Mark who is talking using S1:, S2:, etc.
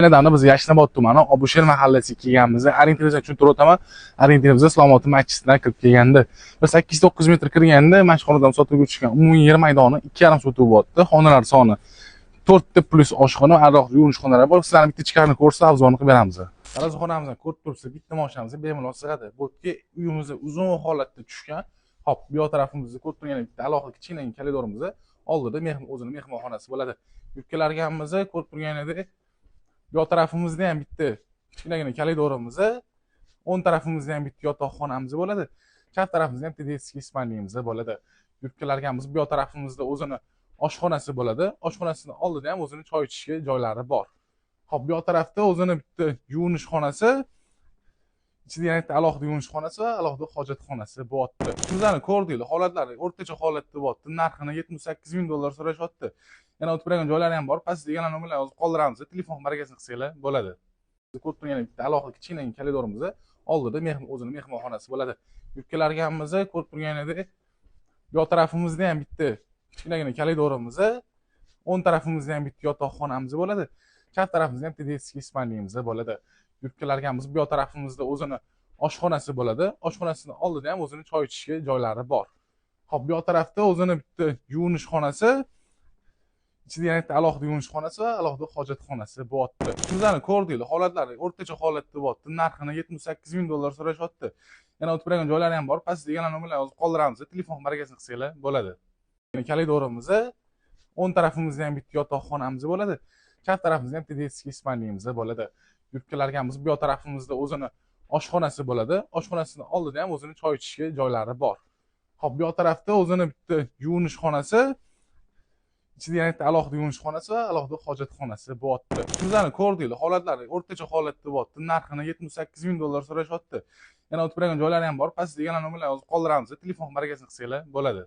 S1: Nedavno biz Yashnobod tumani Obusher mahallasiga kelganmiz. Orientirimizni tushuntirib o'taman. Orientirimiz Islomobod masjididan kirib kelganda bir 8-9 metr kirganda mashxonadan sotuvga tushgan umumiy yer maydoni 2,5 sotuv bo'lyapti. Xonalar soni 4 ta plus oshxona va aroq yuvinish xonalari bor. Sizlarni bitta ichkarini ko'rsa avzorni qilib beramiz. Tarozi xonamizni ko'rib turibsiz, bitta mashinamiz bemalol sig'adi. Bu yerga uyimizda uzun holatda tushgan. Hop, bu yoq tarafimizda ko'rib turgan bitta alohida kichkina koridorimiz oldida o'zining mehmonxonasi bo'ladi. Yurtkalarga hammamiz ko'rib turganidek bu tarafimizda ham bitta kichkinagina koridorimiz, o'ng tarafimizda ham bitta yotoqxonamiz bo'ladi. Chap tarafimizda ham tedesskiy spalniyamiz bo'ladi. Yurtkalarga hammamiz bu tarafimizda o'zini oshxonasi bo'ladi. Oshxonasining oldida ham o'zini choy ichishga joylari bor. Hop, bu tarafda o'zini bitta yuvinish xonasi, ichida yana bitta alohida yuvinish xonasi va alohida hojatxonasi bo'lyapti. Sizlarni ko'rdinglar, holatlari o'rtacha holatda bo'lyapti. Narxini $78,000 so'rashyapti. Yana o'tib turgan joylari ham bor. Pastda yana nomerlar yozib qoldiramiz. Telefon markazini qilsanglar bo'ladi. Ko'rib turgan bitta alohida kichkina koridorimiz oldida o'zining mehmonxonasi bo'ladi. Yurtkalarga hammamiz ko'rib turganidek bu tarafimizda ham bitta kichkinagina koridorimiz, o'ng tarafimizda ham bitta yotoqxonamiz bo'ladi. Chap tarafimizda ham tedesskiy spalniyamiz bo'ladi. Yurtkalarga hammamiz bu tarafimizda o'zini oshxonasi bo'ladi. Oshxonasining oldida ham o'zini choy ichishga joylari bor. Hop, bu tarafda o'zini bitta yuvinish xonasi, ichida yana bitta alohida yuvinish xonasi va alohida hojatxonasi bo'lyapti. Sizlarni ko'rdinglar, holatlari o'rtacha holatda bo'lyapti. Narxini $78,000 so'rashyapti. Yana o'tib turgan joylari ham bor. Pastda yana nomerlar yozib qoldiramiz. Telefon markazini qilsanglar bo'ladi. Koridorimiz, o'ng tarafimizda ham bitta yotoqxonamiz bo'ladi. Chap tarafimizda ham tedesskiy spalniyamiz bo'ladi. Yurtkalarga hammamiz bu tarafimizda o'zini oshxonasi bo'ladi. Oshxonasining oldida ham o'zini choy ichishga joylari bor. Hop, bu tarafda o'zini bitta yuvinish xonasi, ichida yana bitta alohida yuvinish xonasi va alohida hojatxonasi bo'lyapti. Sizlarni ko'rdinglar, holatlari o'rtacha holatda bo'lyapti. Narxini $78,000 so'rashyapti. Yana o'tib turgan joylari ham bor. Pastda yana nomerlar yozib qoldiramiz. Telefon markazini qilsanglar bo'ladi.